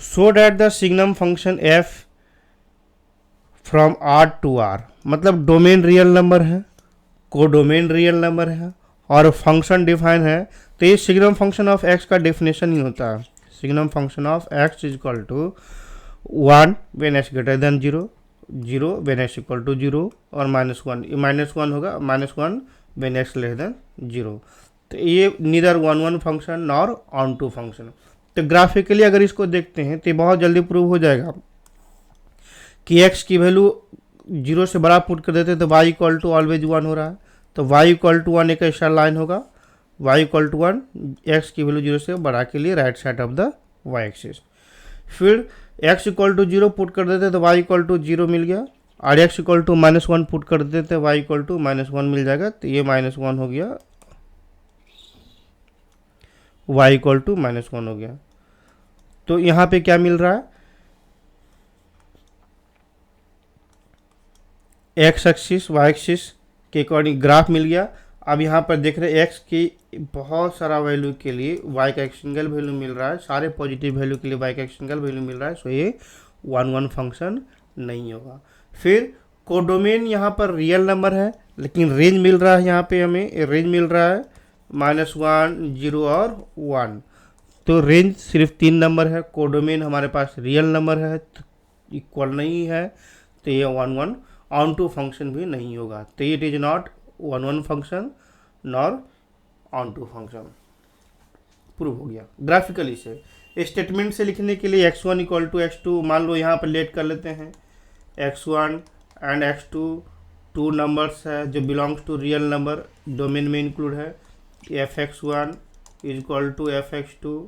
So that the signum function f from R to R, मतलब domain real number है, codomain real number है और function define है। तो ये सिग्नम फंक्शन ऑफ एक्स का डेफिनेशन ही होता है। Signum function of x is equal to 1 when x greater than 0, 0 when x equal to 0 और -1, ये -1 होगा, -1 वेन एक्स लेस देन 0। तो ये neither one one function nor onto function. तो ग्राफिकली अगर इसको देखते हैं तो बहुत जल्दी प्रूव हो जाएगा कि x की वैल्यू 0 से बड़ा पुट कर देते हैं तो y इक्वल टू ऑलवेज 1 हो रहा है। तो y इक्वल टू 1 एक ऐसा लाइन होगा, y इक्वल टू 1, x की वैल्यू 0 से बड़ा के लिए right side of the y axis. फिर x इक्वल टू 0 पुट कर देते तो y इक्वल टू 0 मिल गया, और x इक्वल टू -1 पुट कर देते y इक्वल टू -1 मिल जाएगा। तो ये -1 हो गया, y इक्वल टू -1 हो गया। तो यहाँ पे क्या मिल रहा है, एक्स एक्सिस वाई एक्सिस के अकॉर्डिंग ग्राफ मिल गया। अब यहाँ पर देख रहे हैं एक्स की बहुत सारा वैल्यू के लिए वाई का एक सिंगल वैल्यू मिल रहा है, सारे पॉजिटिव वैल्यू के लिए वाई का एक सिंगल वैल्यू मिल रहा है। सो ये 1 1 फंक्शन नहीं होगा। फिर कोडोमेन यहाँ पर रियल नंबर है, लेकिन रेंज मिल रहा है, यहाँ पे हमें रेंज मिल रहा है -1 0 और 1। तो रेंज सिर्फ 3 नंबर है, कोडोमेन हमारे पास रियल नंबर है, तो इक्वल नहीं है। तो ये 1 1 ऑन टू फंक्शन भी नहीं होगा। तो it is not 1 1 function nor onto function. Prove हो गया ग्राफिकली से। स्टेटमेंट से लिखने के लिए x1 इक्वल टू x2 मान लो यहाँ पर लेट कर लेते हैं। x1 and x2 to numbers है जो belongs to real number, domain में इंक्लूड है। fx1 is equal to fx2,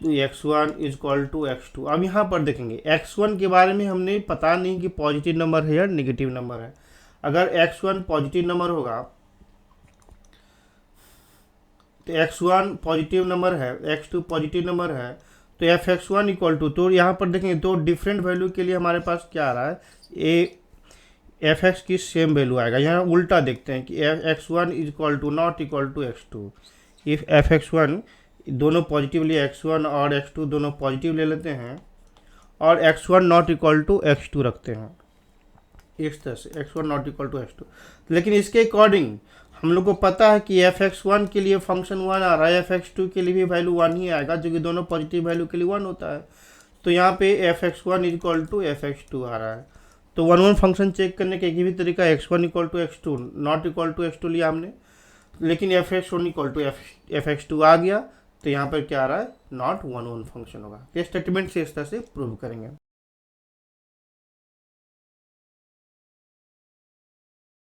तो x1 is equal to x2। अब यहाँ पर देखेंगे x1 के बारे में हमने पता नहीं कि पॉजिटिव नंबर है या नेगेटिव नंबर है। अगर x1 पॉजिटिव नंबर होगा तो x1 पॉजिटिव नंबर है, x2 पॉजिटिव नंबर है, तो fx1 इक्वल टू, तो यहाँ पर देखेंगे दो डिफरेंट वैल्यू के लिए हमारे पास क्या आ रहा है, ए fx की सेम वैल्यू आएगा। यहाँ उल्टा देखते हैं कि x1 is equal to not equal to x2। If fx1 दोनों पॉजिटिव लिए x1 और x2 दोनों पॉजिटिव ले लेते हैं और x1 not equal to x2 रखते हैं, इस तरह से x1 not equal to x2। लेकिन इसके अकॉर्डिंग हम लोग को पता है कि fx1 के लिए फंक्शन 1 आ रहा है, fx2 के लिए भी वैल्यू 1 ही आएगा, जो कि दोनों पॉजिटिव वैल्यू के लिए 1 होता है। तो यहाँ पे fx1 is equal to fx2 आ रहा है। तो 1 1 फंक्शन चेक करने का एक भी तरीका x1 equal to x2 not equal to x2 लिया हमने, लेकिन fx1 इक्वल टू fx2 आ गया। तो यहाँ पर क्या आ रहा है, नॉट 1 1 फंक्शन होगा। ये स्टेटमेंट से इस तरह से प्रूव करेंगे।